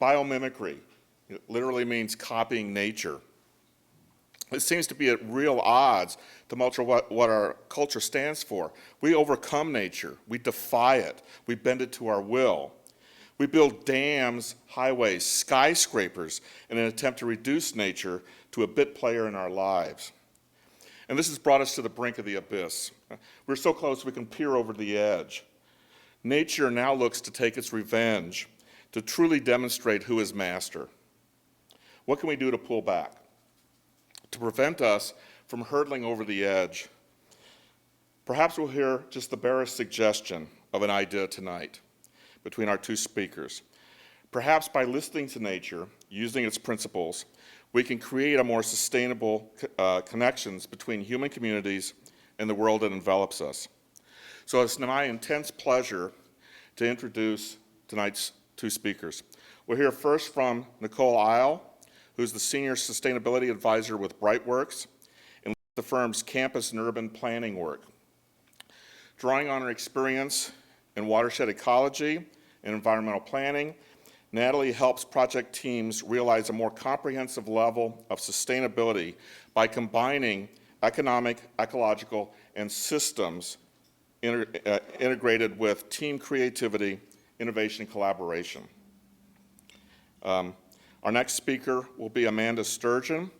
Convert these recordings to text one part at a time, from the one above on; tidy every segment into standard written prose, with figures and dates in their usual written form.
Biomimicry. It literally means copying nature. It seems to be at real odds to much of what our culture stands for. We overcome nature. We defy it. We bend it to our will. We build dams, highways, skyscrapers in an attempt to reduce nature to a bit player in our lives. And this has brought us to the brink of the abyss. We're so close we can peer over the edge. Nature now looks to take its revenge, to truly demonstrate who is master. What can we do to pull back? To prevent us from hurtling over the edge? Perhaps we'll hear just the barest suggestion of an idea tonight between our two speakers. Perhaps by listening to nature, using its principles, we can create a more sustainable connections between human communities and the world that envelops us. So it's my intense pleasure to introduce tonight's two speakers. We'll hear first from Nicole, who's the Senior Sustainability Advisor with Brightworks and the firm's campus and urban planning work. Drawing on her experience in watershed ecology and environmental planning, Natalie helps project teams realize a more comprehensive level of sustainability by combining economic, ecological, and systems integrated with team creativity, innovation, and collaboration. Our next speaker will be Amanda Sturgeon,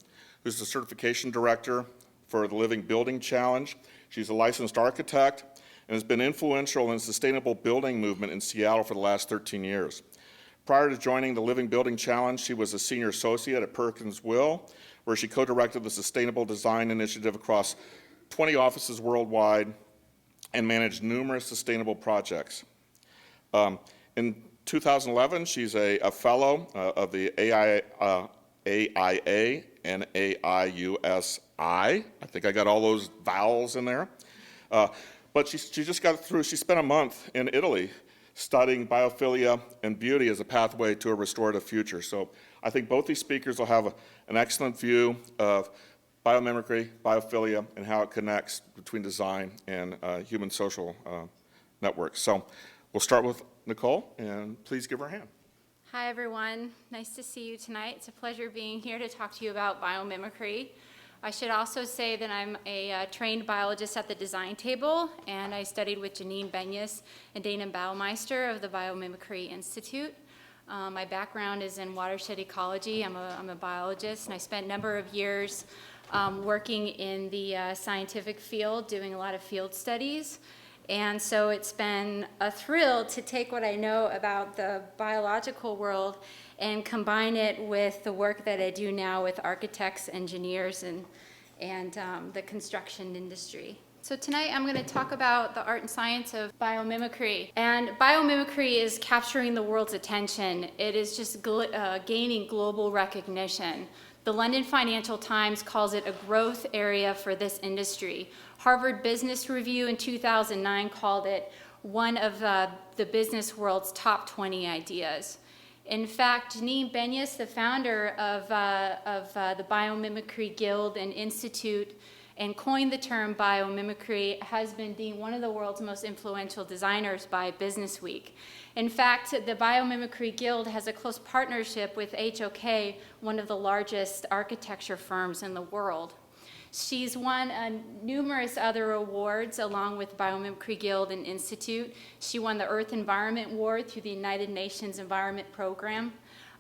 who's the Certification Director for the Living Building Challenge. She's a licensed architect and has been influential in the sustainable building movement in Seattle for the last 13 years. Prior to joining the Living Building Challenge, she was a senior associate at Perkins Will, where she co-directed the Sustainable Design Initiative across 20 offices worldwide and managed numerous sustainable projects. In 2011, she's a fellow of the AIA and AIUSI. I think I got all those vowels in there. But she just got through, she spent a month in Italy studying biophilia and beauty as a pathway to a restorative future. So I think both these speakers will have an excellent view of biomimicry, biophilia, and how it connects between design and human social networks. So we'll start with Nicole, and please give her a hand. Hi, everyone. Nice to see you tonight. It's a pleasure being here to talk to you about biomimicry. I should also say that I'm a trained biologist at the design table, and I studied with Janine Benyus and Dana Baumeister of the Biomimicry Institute. My background is in watershed ecology. I'm a biologist, and I spent a number of years working in the scientific field, doing a lot of field studies. And so it's been a thrill to take what I know about the biological world and combine it with the work that I do now with architects, engineers, and the construction industry. So tonight I'm going to talk about the art and science of biomimicry. And biomimicry is capturing the world's attention. It is just gaining global recognition. The London Financial Times calls it a growth area for this industry. Harvard Business Review in 2009 called it one of the business world's top 20 ideas. In fact, Janine Benyus, the founder of the Biomimicry Guild and Institute, and coined the term biomimicry, has been deemed one of the world's most influential designers by Business Week. In fact, the Biomimicry Guild has a close partnership with HOK, one of the largest architecture firms in the world. She's won numerous other awards along with Biomimicry Guild and Institute. She won the Earth Environment Award through the United Nations Environment Program,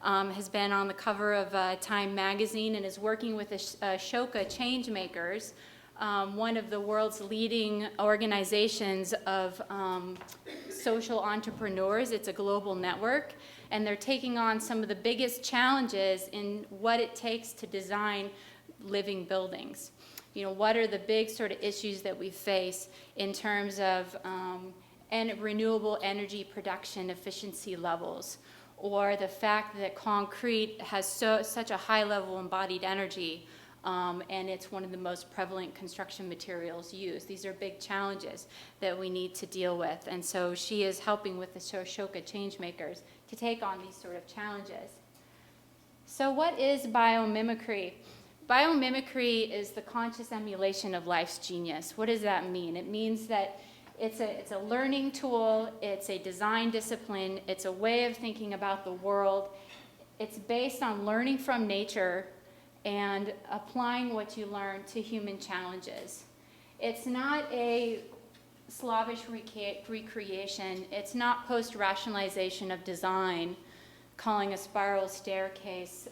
has been on the cover of Time magazine, and is working with Ashoka Changemakers, one of the world's leading organizations of social entrepreneurs. It's a global network, and they're taking on some of the biggest challenges in what it takes to design living buildings. You know, what are the big sort of issues that we face in terms of renewable energy production efficiency levels, or the fact that concrete has such a high level embodied energy, and it's one of the most prevalent construction materials used. These are big challenges that we need to deal with, and so she is helping with the Ashoka Changemakers to take on these sort of challenges. So what is biomimicry? Biomimicry is the conscious emulation of life's genius. What does that mean? It means that it's a learning tool, it's a design discipline, it's a way of thinking about the world, It's based on learning from nature and applying what you learn to human challenges. It's not a slavish recreation. It's not post-rationalization of design, calling a spiral staircase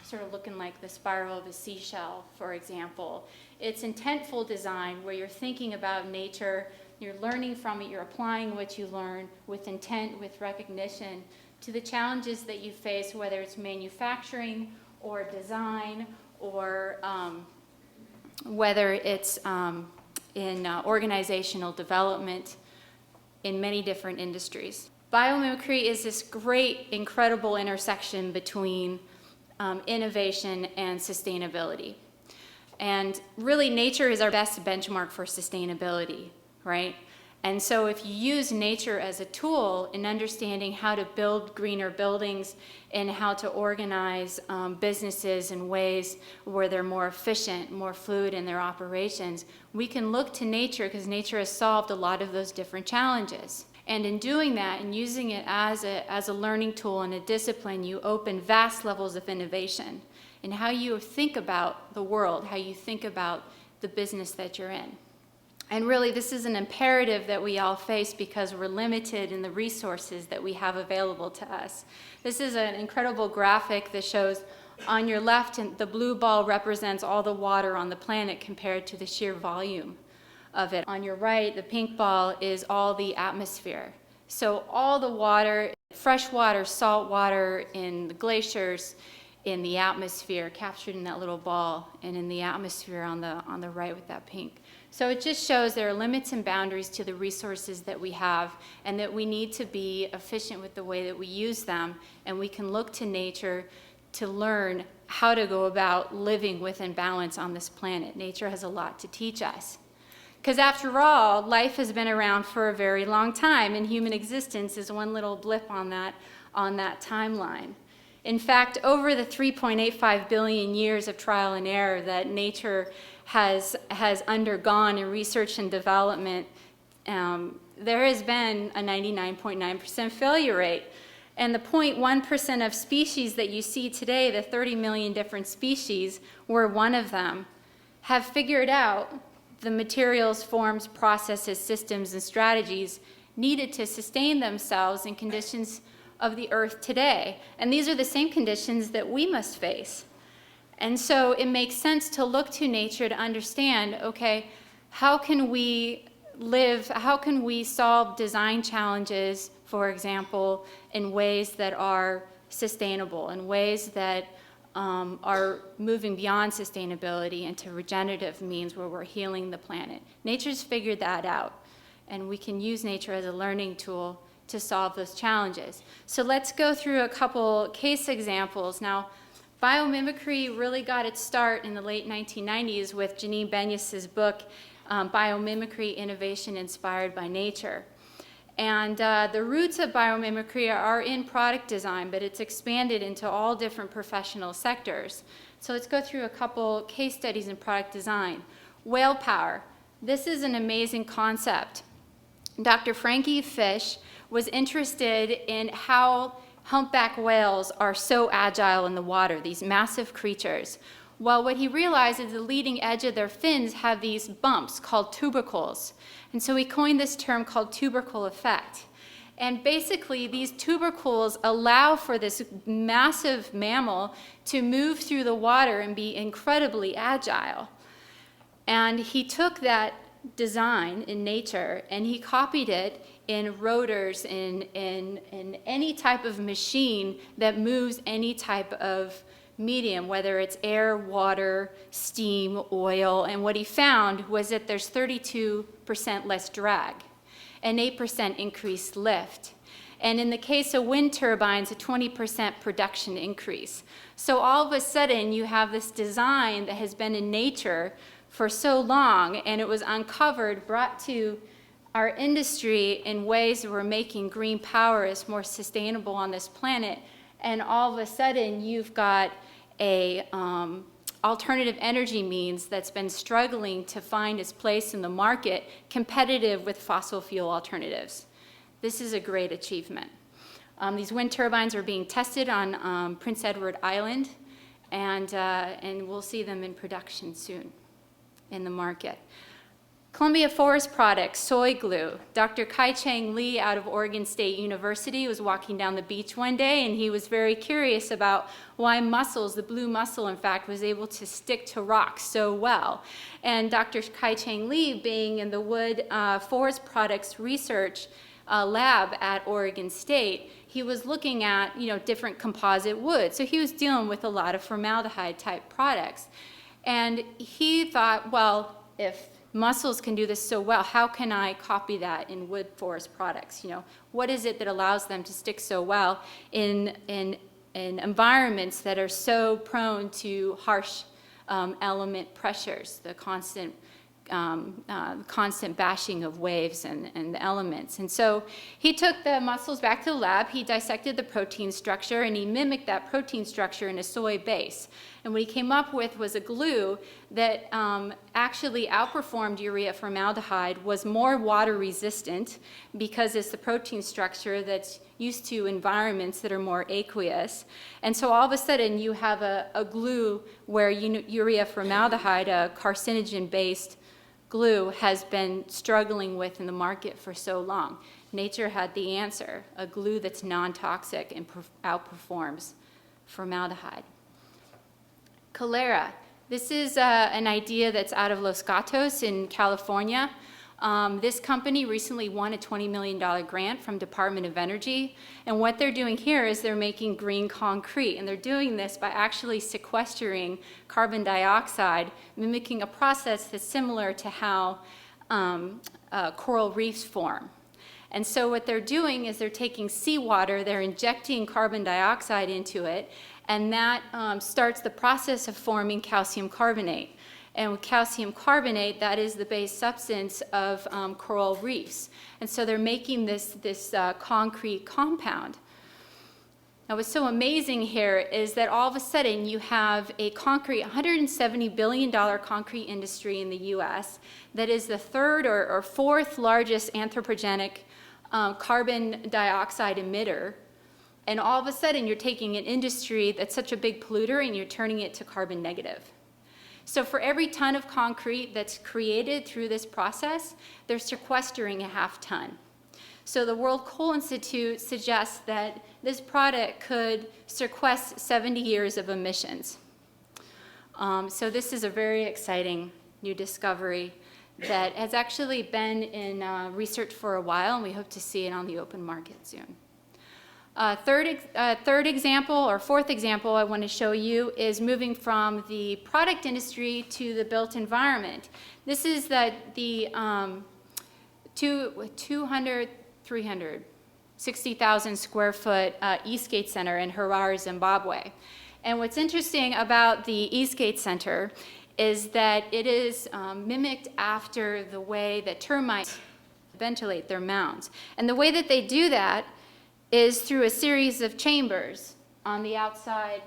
sort of looking like the spiral of a seashell, for example. It's intentful design where you're thinking about nature, you're learning from it, you're applying what you learn with intent, with recognition to the challenges that you face, whether it's manufacturing or design or whether it's in organizational development in many different industries. Biomimicry is this great, incredible intersection between innovation and sustainability. And really, nature is our best benchmark for sustainability, right? And so if you use nature as a tool in understanding how to build greener buildings and how to organize businesses in ways where they're more efficient, more fluid in their operations, we can look to nature because nature has solved a lot of those different challenges. And in doing that and using it as a learning tool and a discipline, you open vast levels of innovation in how you think about the world, how you think about the business that you're in. And really, this is an imperative that we all face because we're limited in the resources that we have available to us. This is an incredible graphic that shows on your left, the blue ball represents all the water on the planet compared to the sheer volume of it. On your right, the pink ball is all the atmosphere. So all the water, fresh water, salt water in the glaciers, in the atmosphere, captured in that little ball, and in the atmosphere on the right with that pink. So it just shows there are limits and boundaries to the resources that we have, and that we need to be efficient with the way that we use them, and we can look to nature to learn how to go about living within balance on this planet. Nature has a lot to teach us. Because after all, life has been around for a very long time, and human existence is one little blip on that timeline. In fact, over the 3.85 billion years of trial and error that nature has undergone in research and development, there has been a 99.9% failure rate. And the 0.1% of species that you see today, the 30 million different species, we're one of them, have figured out the materials, forms, processes, systems, and strategies needed to sustain themselves in conditions of the earth today. And these are the same conditions that we must face. And so it makes sense to look to nature to understand, okay, how can we live, how can we solve design challenges, for example, in ways that are sustainable, in ways that are moving beyond sustainability into regenerative means where we're healing the planet. Nature's figured that out, and we can use nature as a learning tool to solve those challenges. So let's go through a couple case examples. Now, biomimicry really got its start in the late 1990s with Janine Benyus's book, Biomimicry, Innovation Inspired by Nature. And the roots of biomimicry are in product design, but it's expanded into all different professional sectors. So let's go through a couple case studies in product design. Whale power. This is an amazing concept. Dr. Frankie Fish was interested in how humpback whales are so agile in the water, these massive creatures. Well, what he realized is the leading edge of their fins have these bumps called tubercles. And so he coined this term called tubercle effect. And basically, these tubercles allow for this massive mammal to move through the water and be incredibly agile. And he took that design in nature and he copied it in rotors, in any type of machine that moves any type of medium, whether it's air, water, steam, oil. And what he found was that there's 32% less drag, an 8% increased lift. And in the case of wind turbines, a 20% production increase. So all of a sudden, you have this design that has been in nature for so long, and it was uncovered, brought to our industry in ways that we're making green power is more sustainable on this planet. And all of a sudden, you've got a alternative energy means that's been struggling to find its place in the market, competitive with fossil fuel alternatives. This is a great achievement. These wind turbines are being tested on Prince Edward Island, and we'll see them in production soon in the market. Columbia Forest Products, soy glue. Dr. Kai-Cheng Lee out of Oregon State University was walking down the beach one day, and he was very curious about why mussels, the blue mussel in fact, was able to stick to rocks so well. And Dr. Kai-Cheng Lee, being in the Wood Forest Products Research lab at Oregon State, he was looking at different composite wood. So he was dealing with a lot of formaldehyde type products. And he thought, well, if mussels can do this so well, how can I copy that in wood forest products? What is it that allows them to stick so well in environments that are so prone to harsh element pressures, the constant bashing of waves and the elements. And so he took the mussels back to the lab, he dissected the protein structure, and he mimicked that protein structure in a soy base. And what he came up with was a glue that actually outperformed urea formaldehyde, was more water resistant because it's the protein structure that's used to environments that are more aqueous. And so all of a sudden you have a glue where urea formaldehyde, a carcinogen-based glue, has been struggling with in the market for so long. Nature had the answer, a glue that's non-toxic and outperforms formaldehyde. Calera. This is an idea that's out of Los Gatos in California. This company recently won a $20 million grant from Department of Energy, and what they're doing here is they're making green concrete, and they're doing this by actually sequestering carbon dioxide, mimicking a process that's similar to how coral reefs form. And so what they're doing is they're taking seawater, they're injecting carbon dioxide into it, and that starts the process of forming calcium carbonate. And with calcium carbonate, that is the base substance of coral reefs. And so they're making this concrete compound. Now what's so amazing here is that all of a sudden you have a $170 billion concrete industry in the US that is the third or fourth largest anthropogenic carbon dioxide emitter. And all of a sudden you're taking an industry that's such a big polluter and you're turning it to carbon negative. So for every ton of concrete that's created through this process, they're sequestering a half ton. So the World Coal Institute suggests that this product could sequester 70 years of emissions. So this is a very exciting new discovery that has actually been in research for a while, and we hope to see it on the open market soon. Third example, or fourth example I want to show you is moving from the product industry to the built environment. This is the 360,000 square foot Eastgate Center in Harare, Zimbabwe. And what's interesting about the Eastgate Center is that it is mimicked after the way that termites ventilate their mounds. And the way that they do that is through a series of chambers on the outside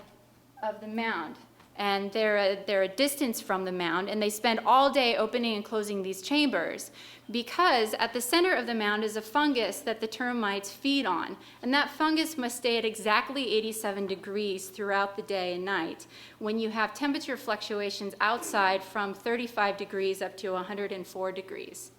of the mound. And they're a distance from the mound, and they spend all day opening and closing these chambers because at the center of the mound is a fungus that the termites feed on. And that fungus must stay at exactly 87 degrees throughout the day and night when you have temperature fluctuations outside from 35 degrees up to 104 degrees.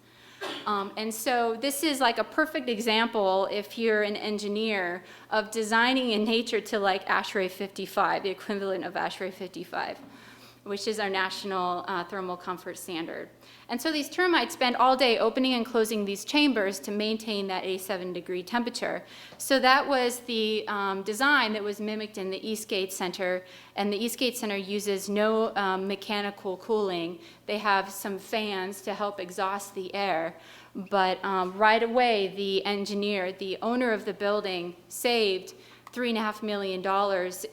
And so this is like a perfect example, if you're an engineer, of designing in nature to like ASHRAE 55, the equivalent of ASHRAE 55, which is our national thermal comfort standard. And so these termites spend all day opening and closing these chambers to maintain that 87-degree temperature. So that was the design that was mimicked in the Eastgate Center, and the Eastgate Center uses no mechanical cooling. They have some fans to help exhaust the air, but right away the engineer, the owner of the building, saved $3.5 million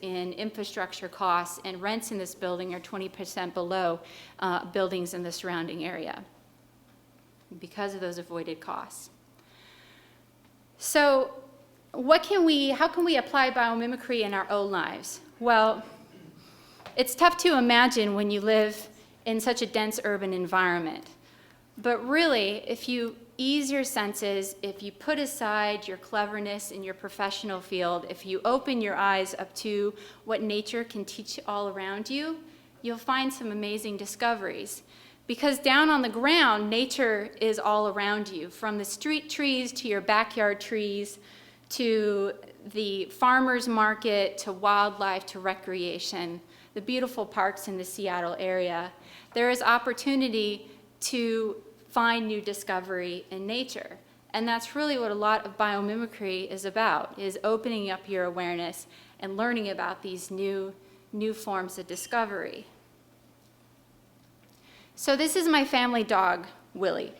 in infrastructure costs, and rents in this building are 20% below buildings in the surrounding area because of those avoided costs. So how can we apply biomimicry in our own lives? Well, it's tough to imagine when you live in such a dense urban environment. But really, if you ease your senses, if you put aside your cleverness in your professional field, if you open your eyes up to what nature can teach all around you, you'll find some amazing discoveries. Because down on the ground, nature is all around you, from the street trees to your backyard trees, to the farmer's market, to wildlife, to recreation, the beautiful parks in the Seattle area. There is opportunity to find new discovery in nature. And that's really what a lot of biomimicry is about, is opening up your awareness and learning about these new forms of discovery. So this is my family dog, Willie.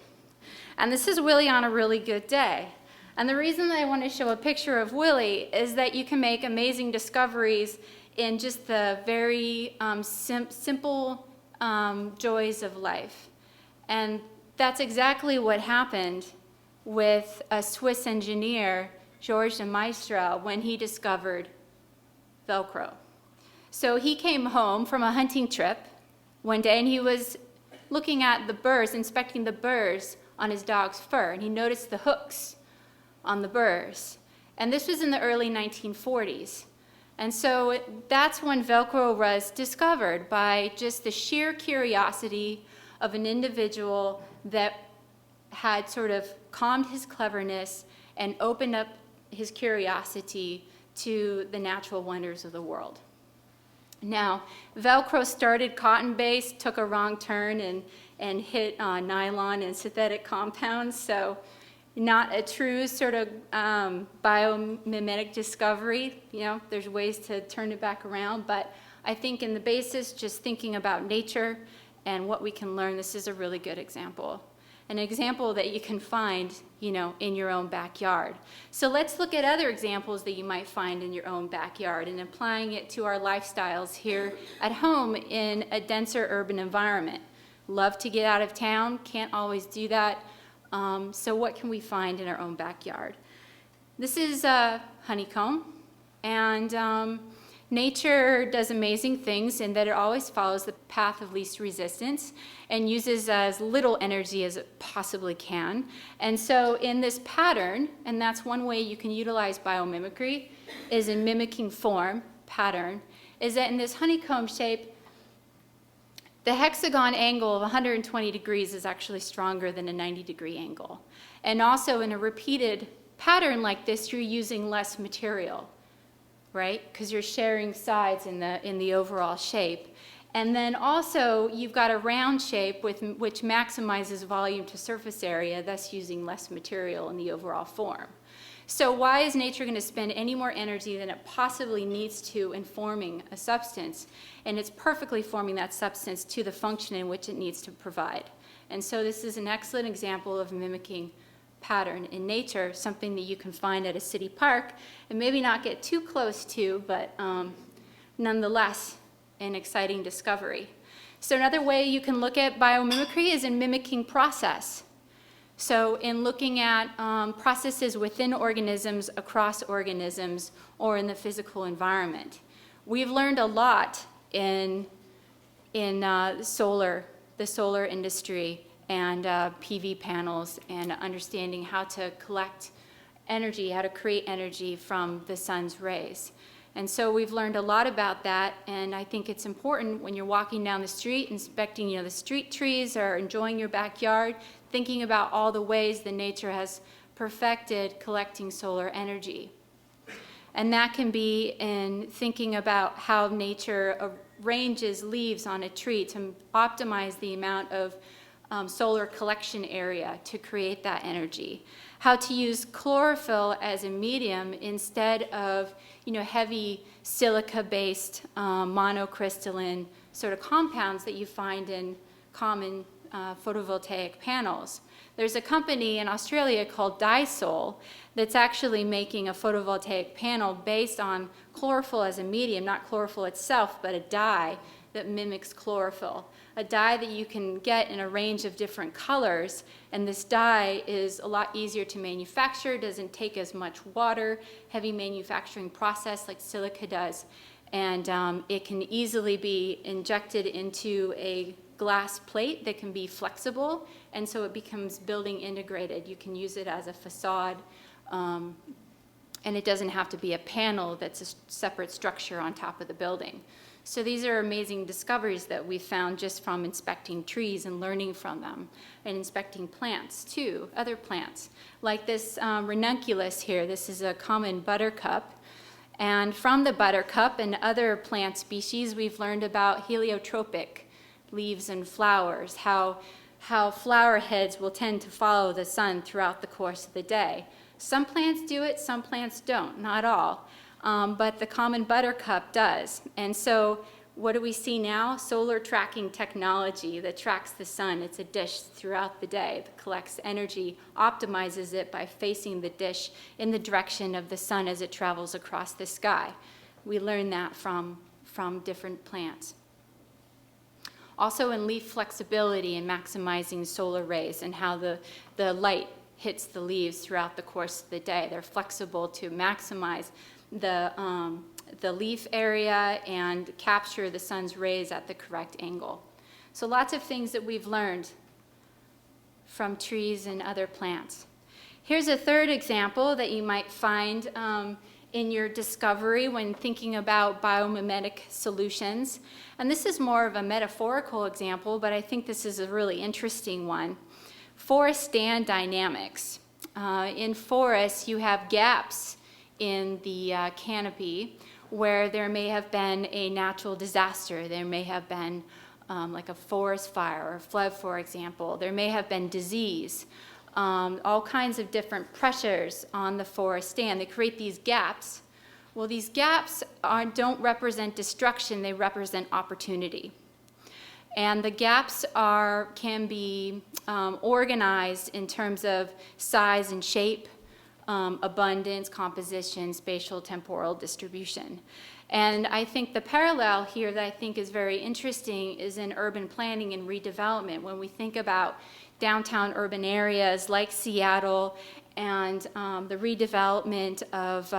And this is Willie on a really good day. And the reason that I want to show a picture of Willie is that you can make amazing discoveries in just the very simple joys of life. And that's exactly what happened with a Swiss engineer, Georges de Maistre, when he discovered Velcro. So he came home from a hunting trip one day, and he was looking at the burrs, inspecting the burrs on his dog's fur, and he noticed the hooks on the burrs. And this was in the early 1940s. And so that's when Velcro was discovered, by just the sheer curiosity of an individual that had sort of calmed his cleverness and opened up his curiosity to the natural wonders of the world. Now, Velcro started cotton-based, took a wrong turn, and hit nylon and synthetic compounds, so not a true sort of biomimetic discovery. You know, there's ways to turn it back around, but I think in the basis, just thinking about nature and what we can learn, this is a really good example. An example that you can find, you know, in your own backyard. So let's look at other examples that you might find in your own backyard and applying it to our lifestyles here at home in a denser urban environment. Love to get out of town, can't always do that. So what can we find in our own backyard? This is a honeycomb, and nature does amazing things in that it always follows the path of least resistance and uses as little energy as it possibly can. And so in this pattern, and that's one way you can utilize biomimicry, is in mimicking form, pattern, is that in this honeycomb shape, the hexagon angle of 120 degrees is actually stronger than a 90-degree angle. And also in a repeated pattern like this, you're using less material, right? Because you're sharing sides in the overall shape. And then also you've got a round shape which maximizes volume to surface area, thus using less material in the overall form. So why is nature going to spend any more energy than it possibly needs to in forming a substance? And it's perfectly forming that substance to the function in which it needs to provide. And so this is an excellent example of mimicking pattern in nature, something that you can find at a city park and maybe not get too close to, but nonetheless an exciting discovery. So another way you can look at biomimicry is in mimicking process. So in looking at processes within organisms, across organisms, or in the physical environment. We've learned a lot in the solar industry and PV panels, and understanding how to collect energy, how to create energy from the sun's rays. And so we've learned a lot about that, and I think it's important when you're walking down the street, inspecting, you know, the street trees, or enjoying your backyard, thinking about all the ways that nature has perfected collecting solar energy. And that can be in thinking about how nature arranges leaves on a tree to optimize the amount of solar collection area to create that energy. How to use chlorophyll as a medium instead of, you know, heavy silica-based monocrystalline sort of compounds that you find in common photovoltaic panels. There's a company in Australia called Dysol that's actually making a photovoltaic panel based on chlorophyll as a medium, not chlorophyll itself, but a dye that mimics chlorophyll. A dye that you can get in a range of different colors, and this dye is a lot easier to manufacture, doesn't take as much water, heavy manufacturing process like silica does, and it can easily be injected into a glass plate that can be flexible, and so it becomes building integrated. You can use it as a facade, and it doesn't have to be a panel that's a separate structure on top of the building. So these are amazing discoveries that we found just from inspecting trees and learning from them, and inspecting plants too, other plants. Like this ranunculus here, this is a common buttercup. And from the buttercup and other plant species, we've learned about heliotropic leaves and flowers, how flower heads will tend to follow the sun throughout the course of the day. Some plants do it, some plants don't, not all. But the common buttercup does. And so what do we see now? Solar tracking technology that tracks the sun. It's a dish throughout the day that collects energy, optimizes it by facing the dish in the direction of the sun as it travels across the sky. We learn that from different plants. Also in leaf flexibility and maximizing solar rays and how the light hits the leaves throughout the course of the day. They're flexible to maximize the leaf area and capture the sun's rays at the correct angle. So lots of things that we've learned from trees and other plants. Here's a third example that you might find in your discovery when thinking about biomimetic solutions. And this is more of a metaphorical example, but I think this is a really interesting one. Forest stand dynamics. In forests, you have gaps in the canopy where there may have been a natural disaster. There may have been like a forest fire or a flood, for example. There may have been disease, all kinds of different pressures on the forest stand. They create these gaps. Well, these gaps don't represent destruction, they represent opportunity. And the gaps can be organized in terms of size and shape, abundance, composition, spatial, temporal distribution. And I think the parallel here that I think is very interesting is in urban planning and redevelopment. When we think about downtown urban areas like Seattle and the redevelopment of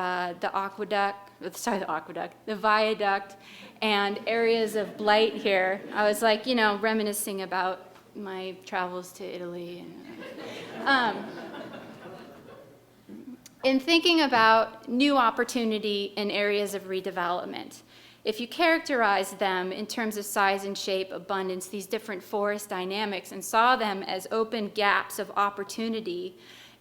the viaduct and areas of blight here, I was like, reminiscing about my travels to Italy. In thinking about new opportunity in areas of redevelopment, if you characterize them in terms of size and shape, abundance, these different forest dynamics, and saw them as open gaps of opportunity,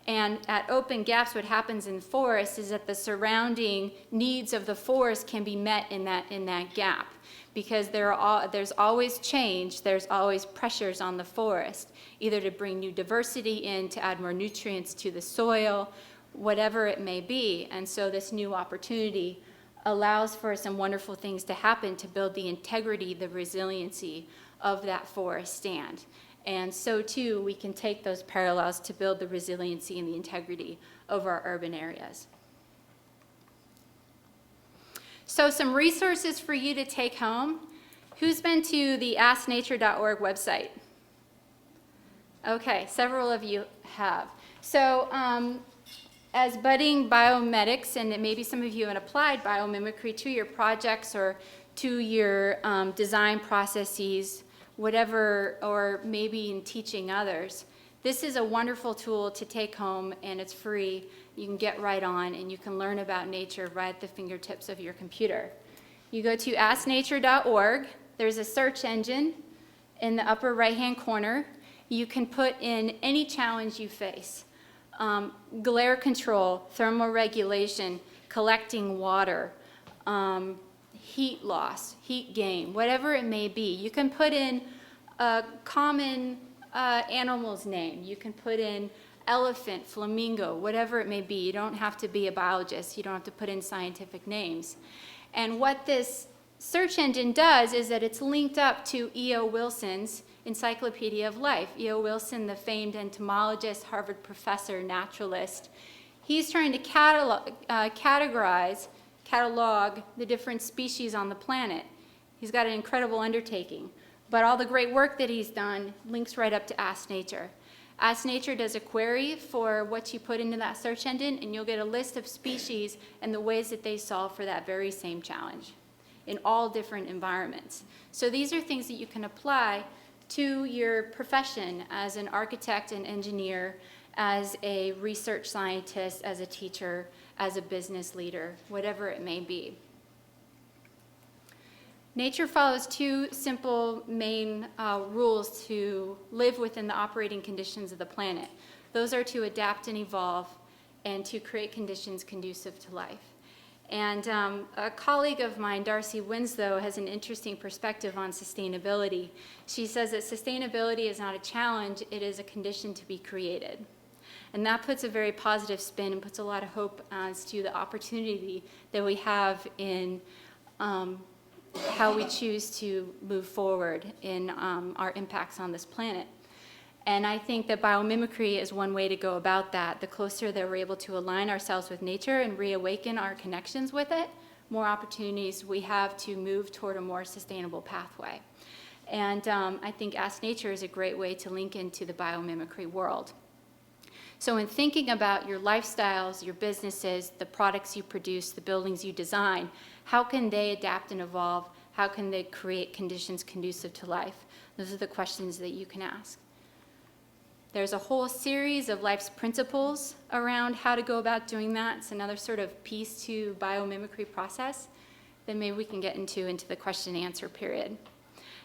and at open gaps, what happens in forests is that the surrounding needs of the forest can be met in that gap, because there's always change, there's always pressures on the forest, either to bring new diversity in, to add more nutrients to the soil, whatever it may be. And so this new opportunity allows for some wonderful things to happen to build the integrity, the resiliency of that forest stand. And so too, we can take those parallels to build the resiliency and the integrity of our urban areas. So some resources for you to take home. Who's been to the asknature.org website? Okay, several of you have. So as budding biomedics, and maybe some of you have applied biomimicry to your projects or to your design processes, whatever, or maybe in teaching others, this is a wonderful tool to take home, and it's free. You can get right on, and you can learn about nature right at the fingertips of your computer. You go to asknature.org. There's a search engine in the upper right-hand corner. You can put in any challenge you face. Glare control, thermoregulation, collecting water, heat loss, heat gain, whatever it may be. You can put in a common animal's name. You can put in elephant, flamingo, whatever it may be. You don't have to be a biologist. You don't have to put in scientific names. And what this search engine does is that it's linked up to E.O. Wilson's Encyclopedia of Life. E.O. Wilson, the famed entomologist, Harvard professor, naturalist, he's trying to catalog the different species on the planet. He's got an incredible undertaking. But all the great work that he's done links right up to Ask Nature. Ask Nature does a query for what you put into that search engine, and you'll get a list of species and the ways that they solve for that very same challenge in all different environments. So these are things that you can apply to your profession as an architect and engineer, as a research scientist, as a teacher, as a business leader, whatever it may be. Nature follows two simple main rules to live within the operating conditions of the planet. Those are to adapt and evolve and to create conditions conducive to life. And a colleague of mine, Darcy Winslow, has an interesting perspective on sustainability. She says that sustainability is not a challenge, it is a condition to be created. And that puts a very positive spin and puts a lot of hope as to the opportunity that we have in how we choose to move forward in our impacts on this planet. And I think that biomimicry is one way to go about that. The closer that we're able to align ourselves with nature and reawaken our connections with it, more opportunities we have to move toward a more sustainable pathway. And I think Ask Nature is a great way to link into the biomimicry world. So in thinking about your lifestyles, your businesses, the products you produce, the buildings you design, how can they adapt and evolve? How can they create conditions conducive to life? Those are the questions that you can ask. There's a whole series of life's principles around how to go about doing that. It's another sort of piece to biomimicry process that maybe we can get into the question and answer period. And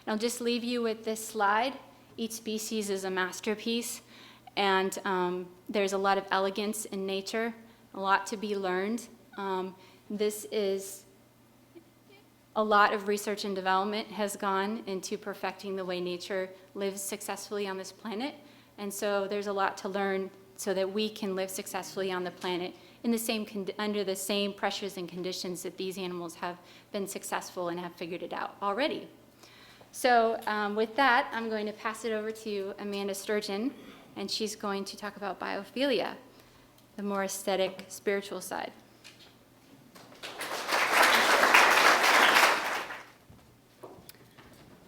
I'll just leave you with this slide. Each species is a masterpiece, and there's a lot of elegance in nature, a lot to be learned. This is a lot of research and development has gone into perfecting the way nature lives successfully on this planet. And so there's a lot to learn so that we can live successfully on the planet in the same under the same pressures and conditions that these animals have been successful and have figured it out already. So with that, I'm going to pass it over to Amanda Sturgeon, and she's going to talk about biophilia, the more aesthetic, spiritual side.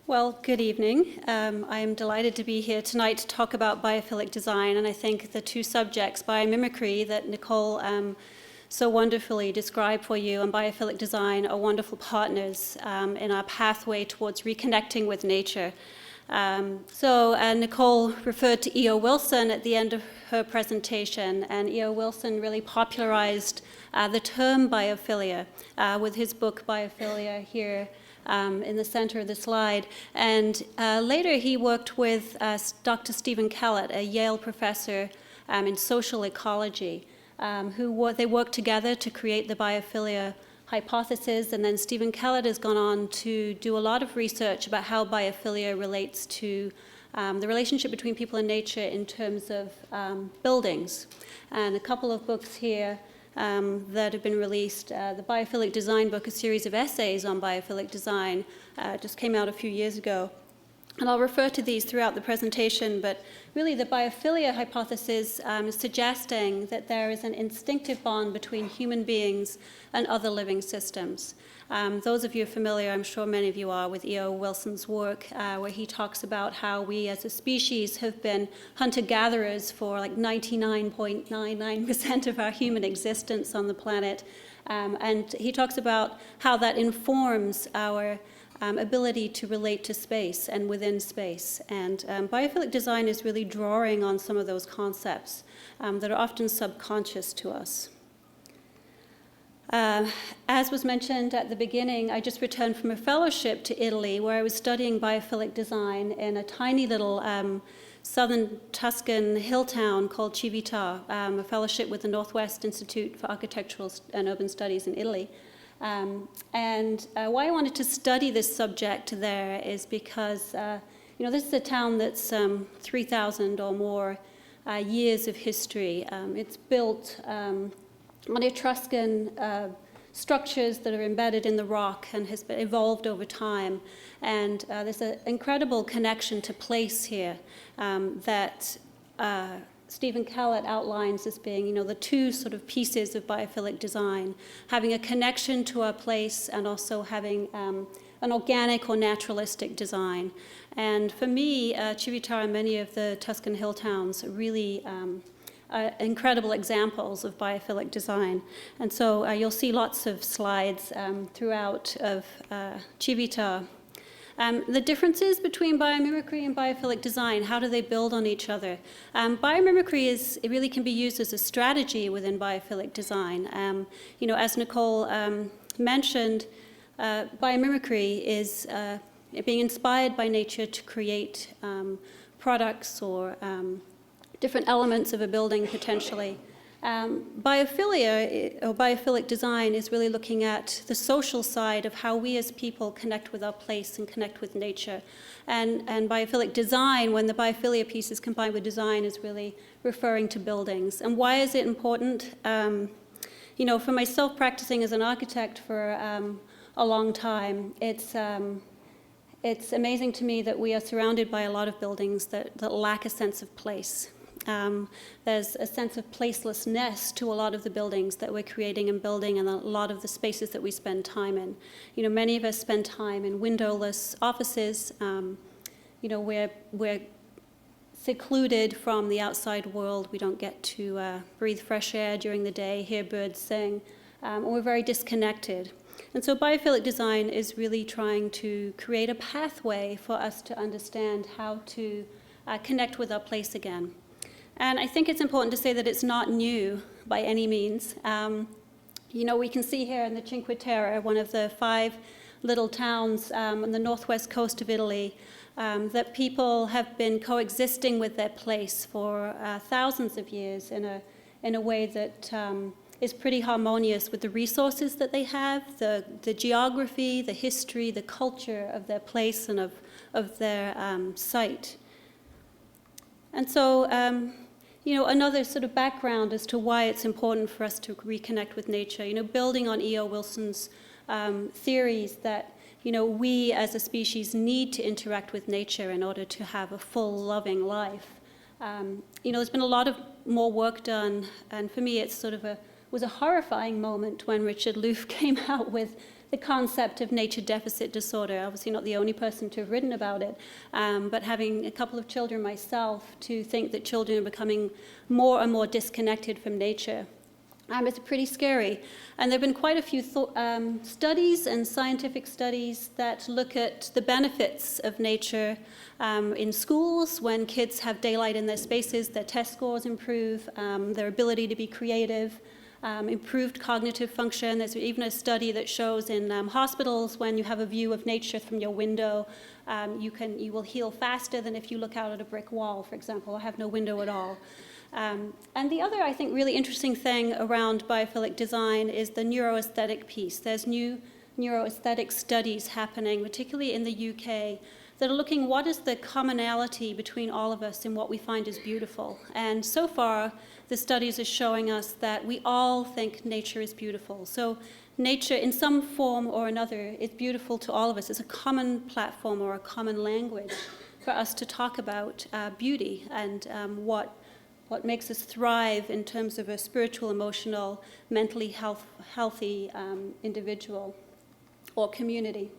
Well, good evening. I am delighted to be here tonight to talk about biophilic design, and I think the two subjects, biomimicry, that Nicole so wonderfully described for you, and biophilic design are wonderful partners in our pathway towards reconnecting with nature. Nicole referred to E.O. Wilson at the end of her presentation, and E.O. Wilson really popularized the term biophilia with his book Biophilia here in the center of the slide. And later he worked with Dr. Stephen Kellett, a Yale professor in social ecology, they worked together to create the biophilia hypothesis. And then Stephen Kellett has gone on to do a lot of research about how biophilia relates to the relationship between people and nature in terms of buildings. And a couple of books here that have been released. The Biophilic Design book, a series of essays on biophilic design, just came out a few years ago. And I'll refer to these throughout the presentation, but really the biophilia hypothesis is suggesting that there is an instinctive bond between human beings and other living systems. Those of you familiar, I'm sure many of you are, with E.O. Wilson's work, where he talks about how we as a species have been hunter-gatherers for like 99.99% of our human existence on the planet. And he talks about how that informs our ability to relate to space and within space. And biophilic design is really drawing on some of those concepts that are often subconscious to us. As was mentioned at the beginning, I just returned from a fellowship to Italy where I was studying biophilic design in a tiny little southern Tuscan hill town called Civita, a fellowship with the Northwest Institute for Architectural and Urban Studies in Italy. Why I wanted to study this subject there is because, this is a town that's 3,000 or more years of history. It's built on Etruscan structures that are embedded in the rock and has been evolved over time. And there's an incredible connection to place here that Stephen Kellett outlines as being, the two sort of pieces of biophilic design, having a connection to our place and also having an organic or naturalistic design. And for me, Civita and many of the Tuscan hill towns are really incredible examples of biophilic design. And so you'll see lots of slides throughout of Civita. The differences between biomimicry and biophilic design, how do they build on each other? Biomimicry it really can be used as a strategy within biophilic design. As Nicole mentioned, biomimicry is being inspired by nature to create products or different elements of a building potentially. Biophilia, or biophilic design, is really looking at the social side of how we as people connect with our place and connect with nature. And biophilic design, when the biophilia piece is combined with design, is really referring to buildings. And why is it important? For myself, practicing as an architect for a long time, it's amazing to me that we are surrounded by a lot of buildings that lack a sense of place. There's a sense of placelessness to a lot of the buildings that we're creating and building, and a lot of the spaces that we spend time in. Many of us spend time in windowless offices. We're secluded from the outside world. We don't get to breathe fresh air during the day, hear birds sing, and we're very disconnected. And so biophilic design is really trying to create a pathway for us to understand how to connect with our place again. And I think it's important to say that it's not new by any means. We can see here in the Cinque Terre, one of the 5 little towns on the northwest coast of Italy, that people have been coexisting with their place for thousands of years in a way that is pretty harmonious with the resources that they have, the geography, the history, the culture of their place and of their site. And so, another sort of background as to why it's important for us to reconnect with nature, building on E.O. Wilson's theories that, we as a species need to interact with nature in order to have a full, loving life. There's been a lot of more work done, and for me it's was a horrifying moment when Richard Louv came out with the concept of nature deficit disorder. Obviously not the only person to have written about it, but having a couple of children myself, to think that children are becoming more and more disconnected from nature. It's pretty scary. And there have been quite a few studies and scientific studies that look at the benefits of nature in schools. When kids have daylight in their spaces, their test scores improve, their ability to be creative, improved cognitive function. There's even a study that shows in hospitals, when you have a view of nature from your window, you will heal faster than if you look out at a brick wall, for example, or have no window at all. And the other, I think, really interesting thing around biophilic design is the neuroaesthetic piece. There's new neuroaesthetic studies happening, particularly in the UK, that are looking what is the commonality between all of us in what we find is beautiful. And so far, the studies are showing us that we all think nature is beautiful. So nature, in some form or another, is beautiful to all of us. It's a common platform or a common language for us to talk about beauty and what makes us thrive in terms of a spiritual, emotional, mentally healthy individual or community.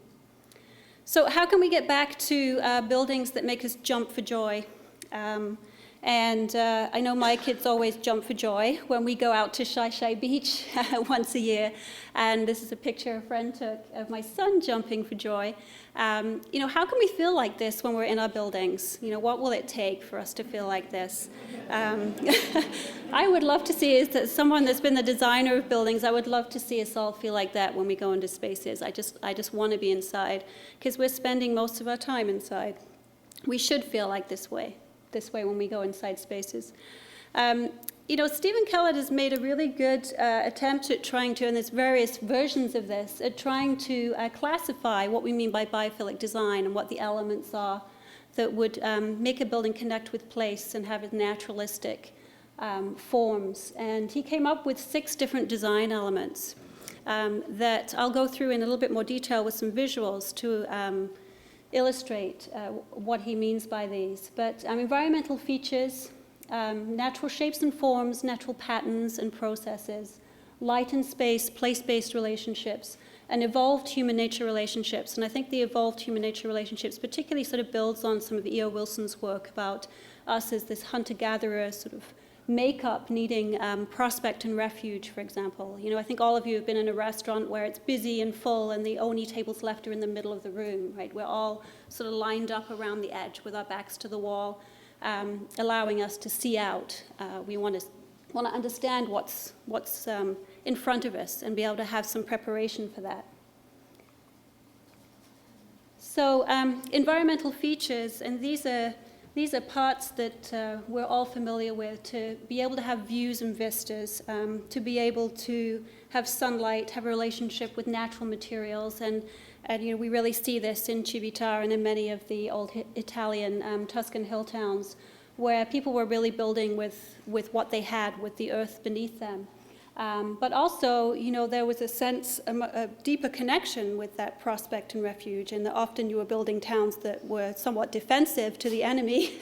So how can we get back to buildings that make us jump for joy? I know my kids always jump for joy when we go out to Shai Shai Beach once a year. And this is a picture a friend took of my son jumping for joy. How can we feel like this when we're in our buildings? What will it take for us to feel like this? I would love to see, as someone that's been the designer of buildings, I would love to see us all feel like that when we go into spaces. I just want to be inside, because we're spending most of our time inside. We should feel like this way when we go inside spaces. Stephen Kellett has made a really good attempt at trying to, and there's various versions of this, at trying to classify what we mean by biophilic design and what the elements are that would make a building connect with place and have its naturalistic forms. And he came up with 6 different design elements that I'll go through in a little bit more detail with some visuals to illustrate what he means by these. But environmental features, natural shapes and forms, natural patterns and processes, light and space, place-based relationships, and evolved human-nature relationships. And I think the evolved human-nature relationships particularly sort of builds on some of E.O. Wilson's work about us as this hunter-gatherer sort of makeup needing prospect and refuge, for example. You know, I think all of you have been in a restaurant where it's busy and full and the only tables left are in the middle of the room, right? We're all sort of lined up around the edge with our backs to the wall, allowing us to see out. We want to understand what's in front of us and be able to have some preparation for that. So environmental features, and these are parts that we're all familiar with, to be able to have views and vistas, to be able to have sunlight, have a relationship with natural materials, and you know, we really see this in Civita and in many of the old Italian Tuscan hill towns, where people were really building with what they had, with the earth beneath them. But also, you know, there was a sense, a deeper connection with that prospect and refuge, and that often you were building towns that were somewhat defensive to the enemy,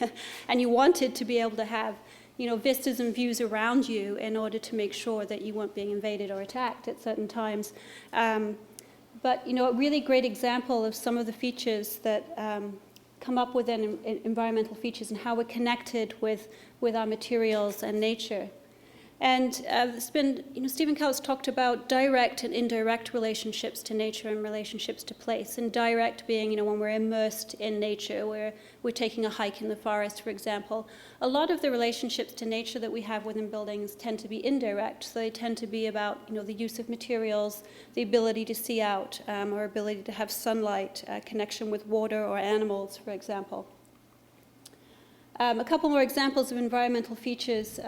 and you wanted to be able to have, you know, vistas and views around you in order to make sure that you weren't being invaded or attacked at certain times. But, you know, a really great example of some of the features that come up within environmental features and how we're connected with our materials and nature. And it's been, you know, Stephen Cowell's talked about direct and indirect relationships to nature and relationships to place. And direct being, you know, when we're immersed in nature, where we're taking a hike in the forest, for example. A lot of the relationships to nature that we have within buildings tend to be indirect. So they tend to be about, you know, the use of materials, the ability to see out, our ability to have sunlight, connection with water or animals, for example. A couple more examples of environmental features.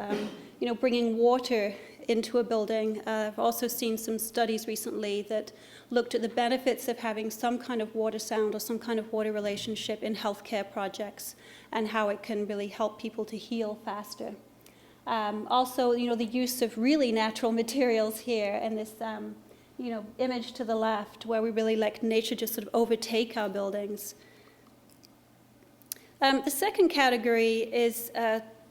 You know, bringing water into a building. I've also seen some studies recently that looked at the benefits of having some kind of water sound or some kind of water relationship in healthcare projects and how it can really help people to heal faster. Also, you know, the use of really natural materials here and this, you know, image to the left where we really let nature just sort of overtake our buildings. The second category is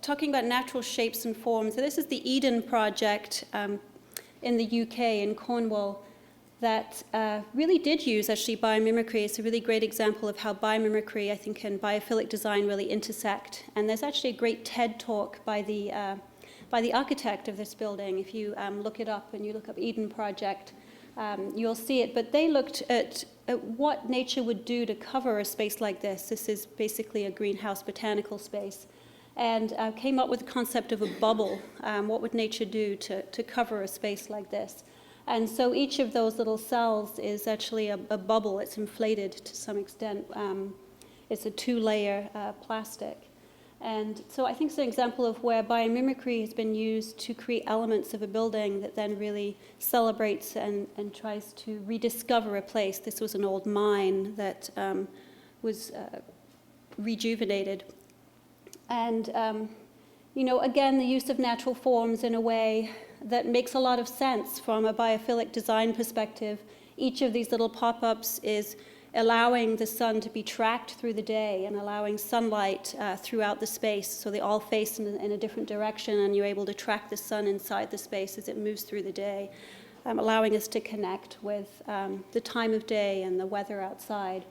talking about natural shapes and forms. So this is the Eden project in the UK, in Cornwall, that really did use actually biomimicry. It's a really great example of how biomimicry, I think, and biophilic design really intersect. And there's actually a great TED talk by the architect of this building. If you look it up and you look up Eden project, you'll see it. But they looked at what nature would do to cover a space like this. This is basically a greenhouse botanical space. And came up with the concept of a bubble. What would nature do to cover a space like this? And so each of those little cells is actually a bubble. It's inflated to some extent. It's a two-layer plastic. And so I think it's an example of where biomimicry has been used to create elements of a building that then really celebrates and tries to rediscover a place. This was an old mine that was rejuvenated. And, you know, again, the use of natural forms in a way that makes a lot of sense from a biophilic design perspective. Each of these little pop-ups is allowing the sun to be tracked through the day and allowing sunlight throughout the space. So they all face in a different direction, and you're able to track the sun inside the space as it moves through the day, allowing us to connect with the time of day and the weather outside.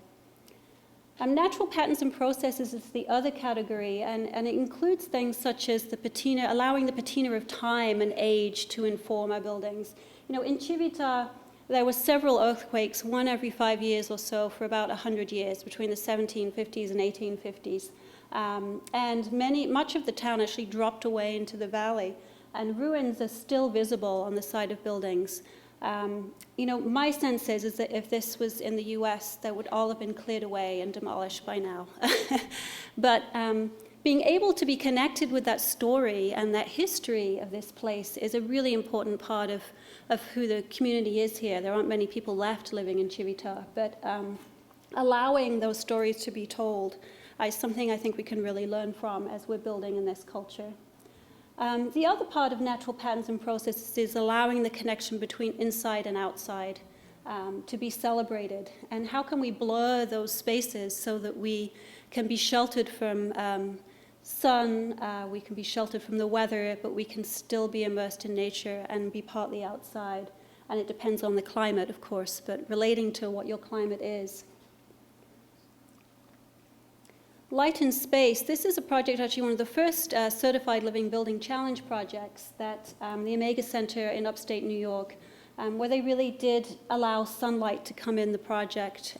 Natural patterns and processes is the other category, and it includes things such as the patina, allowing the patina of time and age to inform our buildings. You know, in Civita, there were several earthquakes, one every 5 years or so for about 100 years, between the 1750s and 1850s. And much of the town actually dropped away into the valley, and ruins are still visible on the side of buildings. You know, my sense is that if this was in the US, that would all have been cleared away and demolished by now. But being able to be connected with that story and that history of this place is a really important part of who the community is here. There aren't many people left living in Civita, but allowing those stories to be told is something I think we can really learn from as we're building in this culture. The other part of natural patterns and processes is allowing the connection between inside and outside to be celebrated. And how can we blur those spaces so that we can be sheltered from sun, we can be sheltered from the weather, but we can still be immersed in nature and be partly outside. And it depends on the climate, of course, but relating to what your climate is. Light in Space. This is a project, actually one of the first certified living building challenge projects that the Omega Center in upstate New York, where they really did allow sunlight to come in the project,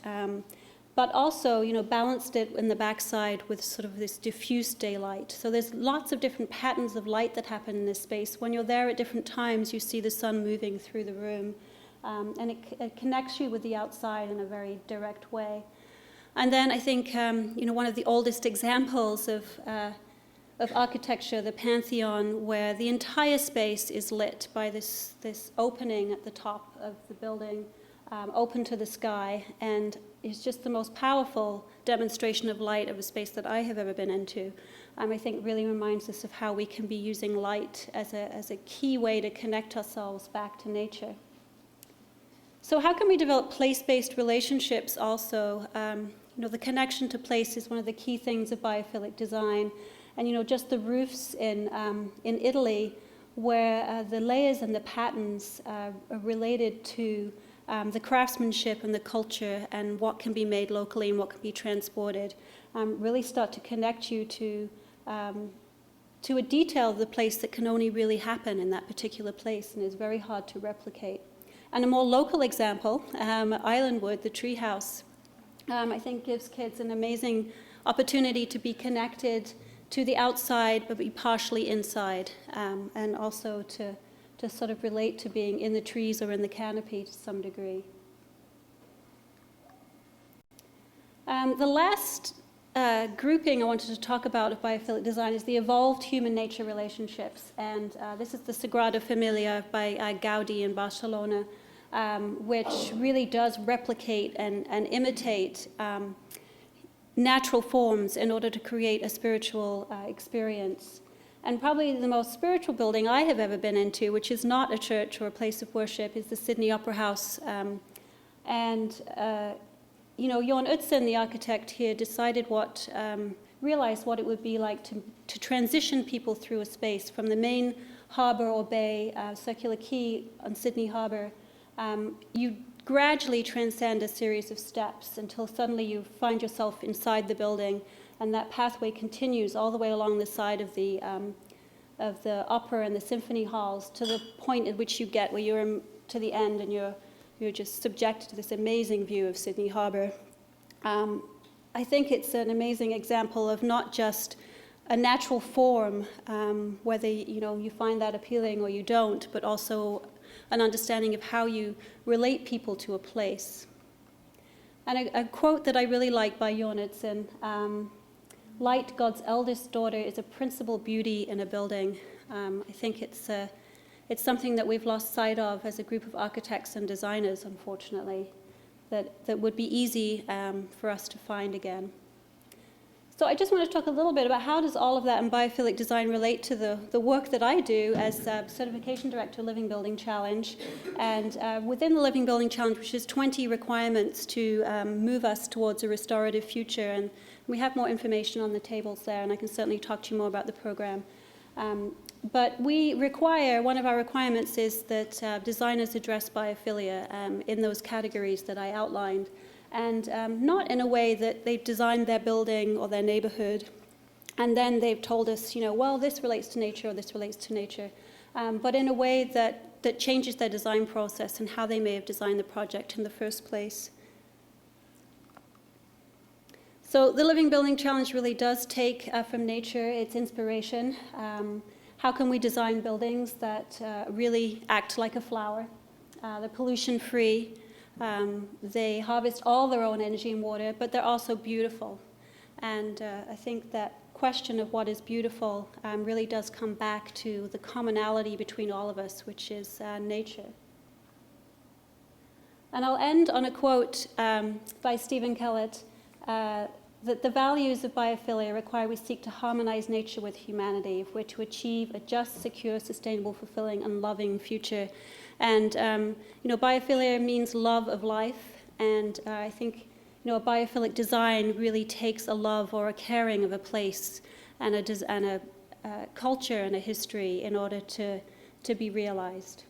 but also, balanced it in the backside with sort of this diffuse daylight. So there's lots of different patterns of light that happen in this space. When you're there at different times, you see the sun moving through the room, and it connects you with the outside in a very direct way. And then I think, one of the oldest examples of architecture, the Pantheon, where the entire space is lit by this opening at the top of the building, open to the sky, and it's just the most powerful demonstration of light of a space that I have ever been into. I think really reminds us of how we can be using light as a key way to connect ourselves back to nature. So how can we develop place-based relationships also? The connection to place is one of the key things of biophilic design. And, just the roofs in Italy, where the layers and the patterns are related to the craftsmanship and the culture and what can be made locally and what can be transported, really start to connect you to a detail of the place that can only really happen in that particular place and is very hard to replicate. And a more local example, Islandwood, the treehouse, I think gives kids an amazing opportunity to be connected to the outside but be partially inside, and also to sort of relate to being in the trees or in the canopy to some degree. The last grouping I wanted to talk about of biophilic design is the evolved human-nature relationships. And this is the Sagrada Familia by Gaudi in Barcelona, which really does replicate and imitate natural forms in order to create a spiritual experience. And probably the most spiritual building I have ever been into, which is not a church or a place of worship, is the Sydney Opera House. Jon Utzon, the architect here, realized what it would be like to transition people through a space from the main harbor or bay, Circular Quay on Sydney Harbor. You gradually transcend a series of steps until suddenly you find yourself inside the building, and that pathway continues all the way along the side of the opera and the symphony halls to the point at which you get where you're to the end and you're just subjected to this amazing view of Sydney Harbor. I think it's an amazing example of not just a natural form, whether you find that appealing or you don't, but also an understanding of how you relate people to a place. And a quote that I really like by Jon Utzon, "Light, God's eldest daughter, is a principal beauty in a building." I think it's something that we've lost sight of as a group of architects and designers, unfortunately, that would be easy for us to find again. So I just want to talk a little bit about how does all of that in biophilic design relate to the work that I do as Certification Director Living Building Challenge. And within the Living Building Challenge, which is 20 requirements to move us towards a restorative future. And we have more information on the tables there, and I can certainly talk to you more about the program. But one of our requirements is that designers address biophilia in those categories that I outlined. And not in a way that they've designed their building or their neighborhood, and then they've told us, well, this relates to nature or this relates to nature, but in a way that changes their design process and how they may have designed the project in the first place. So the Living Building Challenge really does take from nature its inspiration. How can we design buildings that really act like a flower? They're pollution-free. They harvest all their own energy and water, but they're also beautiful. And I think that question of what is beautiful really does come back to the commonality between all of us, which is nature. And I'll end on a quote by Stephen Kellett, that the values of biophilia require we seek to harmonize nature with humanity if we're to achieve a just, secure, sustainable, fulfilling, and loving future. And, biophilia means love of life, and I think, a biophilic design really takes a love or a caring of a place and a culture and a history in order to be realized.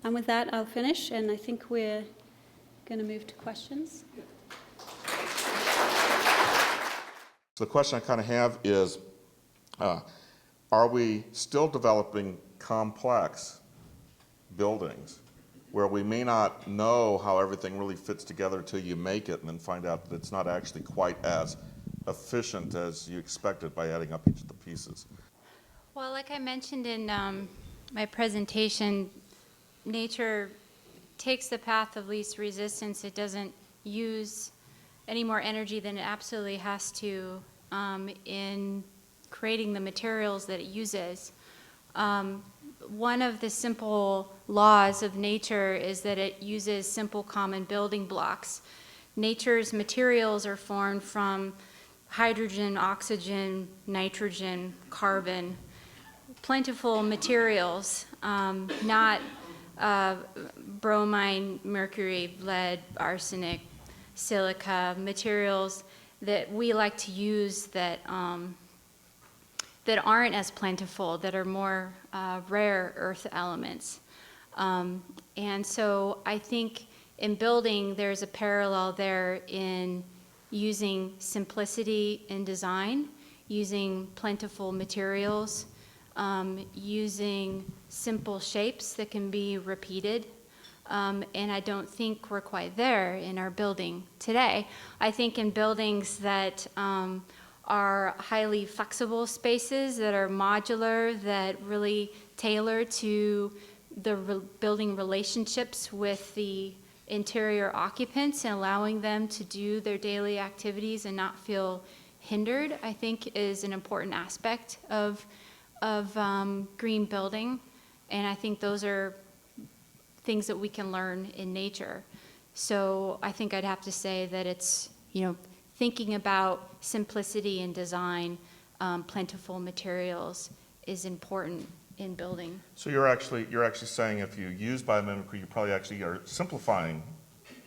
And with that, I'll finish, and I think we're going to move to questions. So the question I kind of have is, are we still developing complex buildings where we may not know how everything really fits together until you make it and then find out that it's not actually quite as efficient as you expected by adding up each of the pieces? Well, like I mentioned in my presentation, nature takes the path of least resistance. It doesn't use any more energy than it absolutely has to in creating the materials that it uses. One of the simple laws of nature is that it uses simple common building blocks. Nature's materials are formed from hydrogen, oxygen, nitrogen, carbon, plentiful materials, not bromine, mercury, lead, arsenic, silica, materials that we like to use that that aren't as plentiful, that are more rare earth elements. And so I think in building, there's a parallel there in using simplicity in design, using plentiful materials, using simple shapes that can be repeated. And I don't think we're quite there in our building today. I think in buildings that are highly flexible spaces, that are modular, that really tailor to the building relationships with the interior occupants and allowing them to do their daily activities and not feel hindered, I think is an important aspect of green building. And I think those are things that we can learn in nature. So I think I'd have to say that it's, thinking about simplicity in design, plentiful materials is important in building. So you're actually saying if you use biomimicry, you probably actually are simplifying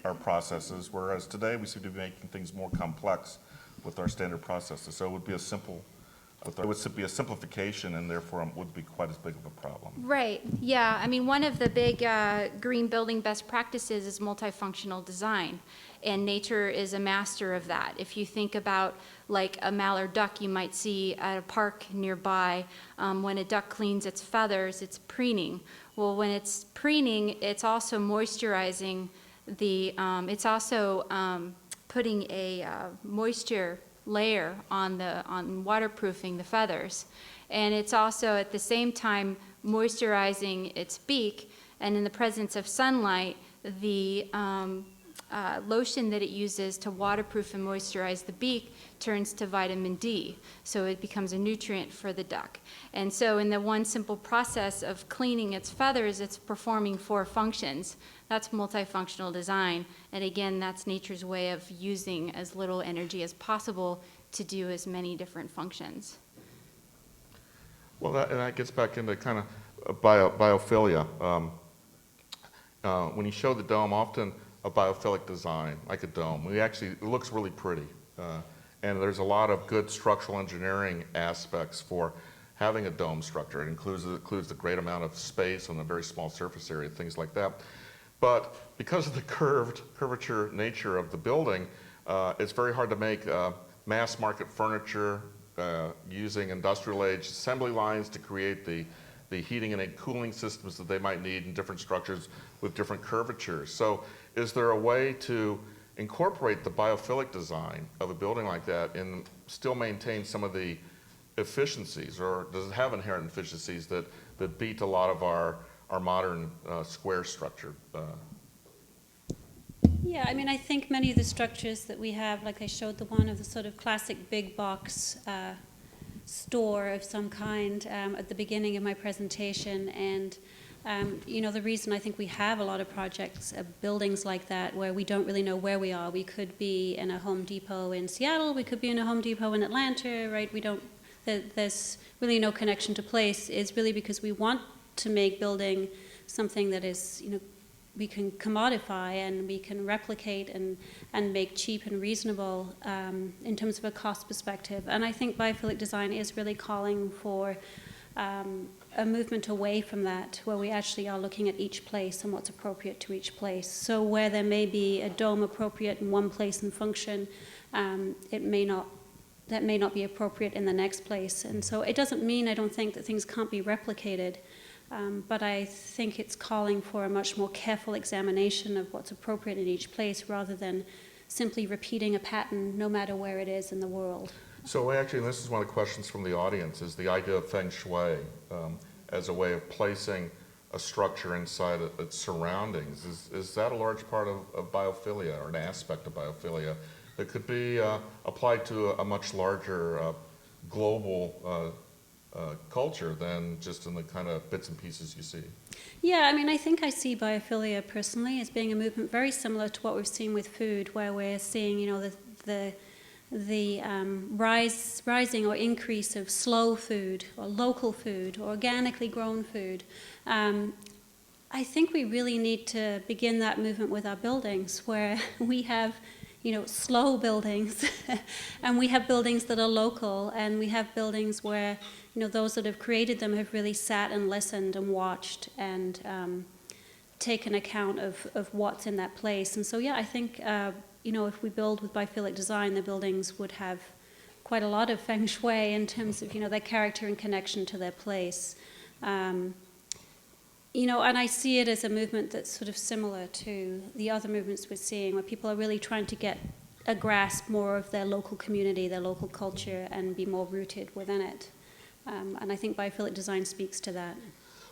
our processes, whereas today we seem to be making things more complex with our standard processes. So it would be a simplification, and therefore it wouldn't be quite as big of a problem. Right, yeah. I mean, one of the big green building best practices is multifunctional design, and nature is a master of that. If you think about like a mallard duck you might see at a park nearby, when a duck cleans its feathers, it's preening. Well, when it's preening, it's also moisturizing the, it's also putting a moisture layer on waterproofing the feathers. And it's also at the same time moisturizing its beak, and in the presence of sunlight, the lotion that it uses to waterproof and moisturize the beak turns to vitamin D, so it becomes a nutrient for the duck. And so in the one simple process of cleaning its feathers, it's performing 4 functions. That's multifunctional design, and again, that's nature's way of using as little energy as possible to do as many different functions. Well, that gets back into kind of biophilia. When you show the dome, often a biophilic design, like a dome, it looks really pretty. And there's a lot of good structural engineering aspects for having a dome structure. It includes a great amount of space on a very small surface area, things like that. But because of the curvature nature of the building, it's very hard to make mass market furniture using industrial age assembly lines to create the heating and cooling systems that they might need in different structures with different curvatures. So is there a way to incorporate the biophilic design of a building like that and still maintain some of the efficiencies, or does it have inherent efficiencies that beat a lot of our modern square structure? Yeah, I mean, I think many of the structures that we have, like I showed the one of the sort of classic big box store of some kind at the beginning of my presentation, and the reason I think we have a lot of projects, buildings like that, where we don't really know where we are. We could be in a Home Depot in Seattle, we could be in a Home Depot in Atlanta, right? There's really no connection to place, is really because we want to make building something that is, we can commodify and we can replicate and make cheap and reasonable in terms of a cost perspective. And I think biophilic design is really calling for a movement away from that, where we actually are looking at each place and what's appropriate to each place. So where there may be a dome appropriate in one place and function, it may not that may not be appropriate in the next place. And so it doesn't mean I don't think that things can't be replicated, but I think it's calling for a much more careful examination of what's appropriate in each place rather than simply repeating a pattern no matter where it is in the world. So actually, this is one of the questions from the audience, is the idea of feng shui as a way of placing a structure inside its surroundings. Is that a large part of biophilia, or an aspect of biophilia that could be applied to a much larger global culture than just in the kind of bits and pieces you see? Yeah, I mean, I think I see biophilia personally as being a movement very similar to what we've seen with food, where we're seeing, the rising or increase of slow food or local food, or organically grown food. I think we really need to begin that movement with our buildings, where we have, slow buildings, and we have buildings that are local, and we have buildings where, those that have created them have really sat and listened and watched and taken account of what's in that place. And so, yeah, I think, if we build with biophilic design, the buildings would have quite a lot of feng shui in terms of, their character and connection to their place. And I see it as a movement that's sort of similar to the other movements we're seeing, where people are really trying to get a grasp more of their local community, their local culture, and be more rooted within it. And I think biophilic design speaks to that.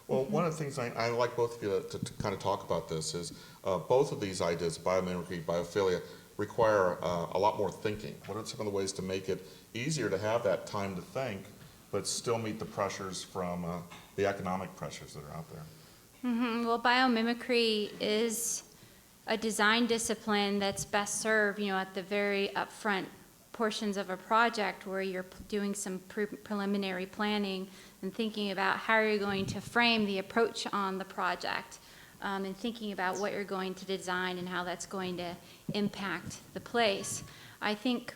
Well, one of the things I like both of you to kind of talk about this is both of these ideas, biomimicry, biophilia, require a lot more thinking. What are some of the ways to make it easier to have that time to think, but still meet the pressures from the economic pressures that are out there? Mm-hmm. Well, biomimicry is a design discipline that's best served, at the very upfront portions of a project where you're doing some preliminary planning and thinking about how you're going to frame the approach on the project, and thinking about what you're going to design and how that's going to impact the place. I think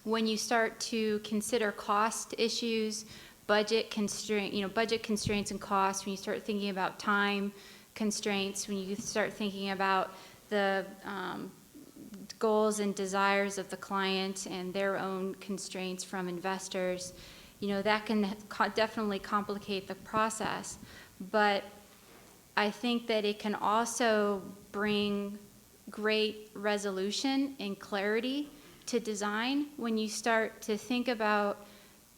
when you start to consider cost issues, budget constraints and costs, when you start thinking about time constraints, when you start thinking about the goals and desires of the client and their own constraints from investors, that can definitely complicate the process. But I think that it can also bring great resolution and clarity to design when you start to think about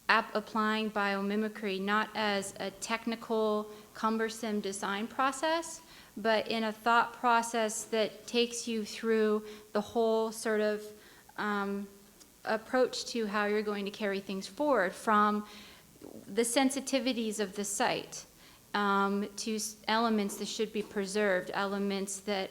applying biomimicry not as a technical, cumbersome design process, but in a thought process that takes you through the whole sort of approach to how you're going to carry things forward, from the sensitivities of the site to elements that should be preserved, elements that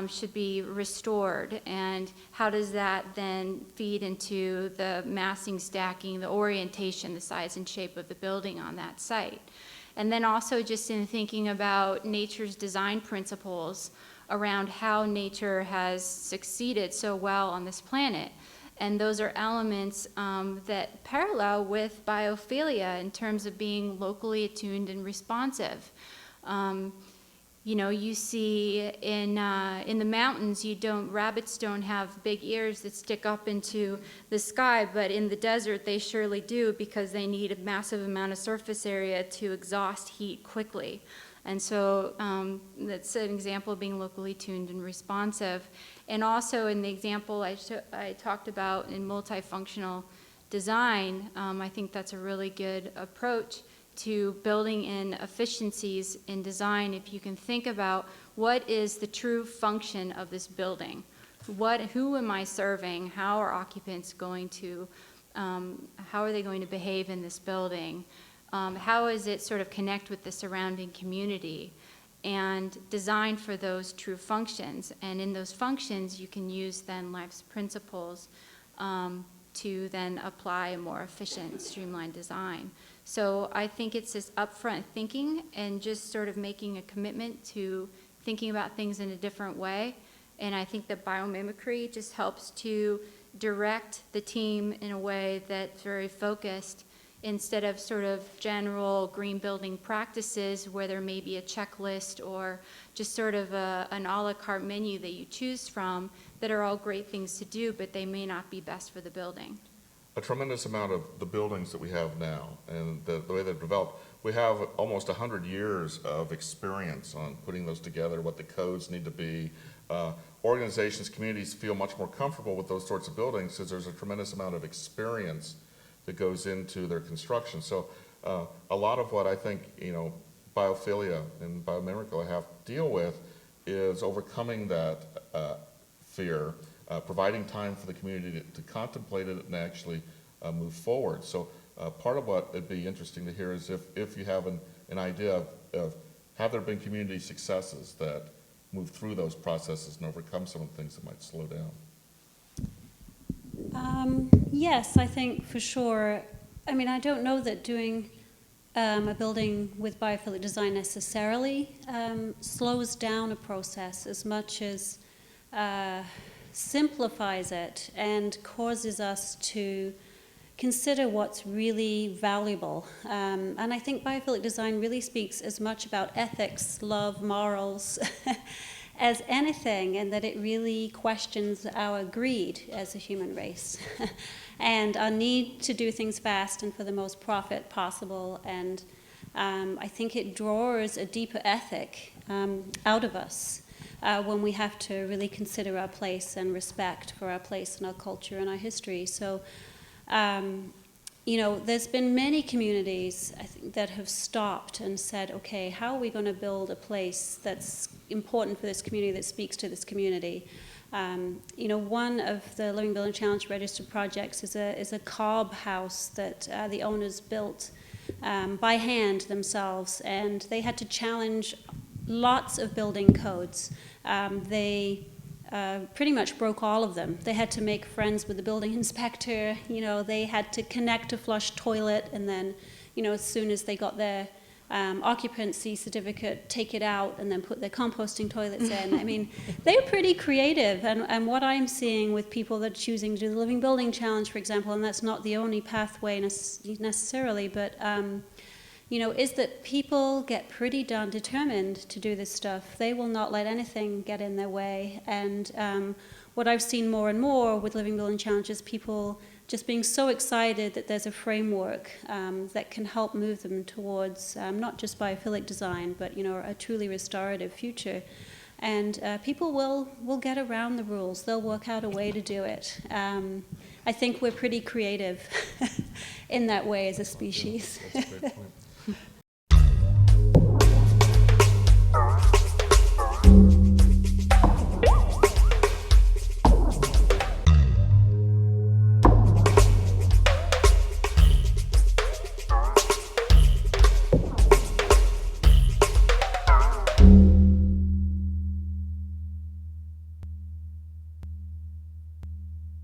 should be restored, and how does that then feed into the massing, stacking, the orientation, the size and shape of the building on that site. And then also just in thinking about nature's design principles around how nature has succeeded so well on this planet. And those are elements that parallel with biophilia in terms of being locally attuned and responsive. You see in the mountains, rabbits don't have big ears that stick up into the sky, but in the desert they surely do, because they need a massive amount of surface area to exhaust heat quickly. And so that's an example of being locally tuned and responsive. And also in the example I talked about in multifunctional design, I think that's a really good approach to building in efficiencies in design. If you can think about what is the true function of this building, who am I serving, how are occupants going to, how are they going to behave in this building, how is it sort of connect with the surrounding community, and design for those true functions. And in those functions, you can use then life's principles to then apply a more efficient, streamlined design. So I think it's this upfront thinking and just sort of making a commitment to thinking about things in a different way. And I think that biomimicry just helps to direct the team in a way that's very focused instead of sort of general green building practices where there may be a checklist or just sort of an a la carte menu that you choose from that are all great things to do, but they may not be best for the building. A tremendous amount of the buildings that we have now and the way they're developed, we have almost 100 years of experience on putting those together, what the codes need to be. Organizations, communities feel much more comfortable with those sorts of buildings because there's a tremendous amount of experience that goes into their construction. So a lot of what I think, Biophilia and Biomimicry have to deal with is overcoming that fear, providing time for the community to contemplate it and actually move forward. So part of what it'd be interesting to hear is if you have an idea of have there been community successes that move through those processes and overcome some of the things that might slow down? Yes, I think for sure. I mean, I don't know that doing a building with biophilic design necessarily slows down a process as much as simplifies it and causes us to consider what's really valuable. And I think biophilic design really speaks as much about ethics, love, morals, as anything, and that it really questions our greed as a human race and our need to do things fast and for the most profit possible. And I think it draws a deeper ethic out of us when we have to really consider our place and respect for our place and our culture and our history. So, there's been many communities, I think, that have stopped and said, okay, how are we going to build a place that's important for this community, that speaks to this community? One of the Living Building Challenge registered projects is a cob house that the owners built by hand themselves, and they had to challenge lots of building codes. They pretty much broke all of them. They had to make friends with the building inspector. They had to connect a flush toilet, and then, as soon as they got their occupancy certificate, take it out and then put their composting toilets in. I mean, they're pretty creative. And what I'm seeing with people that are choosing to do the Living Building Challenge, for example, and that's not the only pathway necessarily, but is that people get pretty darn determined to do this stuff. They will not let anything get in their way. And what I've seen more and more with Living Building Challenge is people just being so excited that there's a framework that can help move them towards not just biophilic design, but a truly restorative future. And people will get around the rules. They'll work out a way to do it. I think we're pretty creative in that way as a species. That's a great point.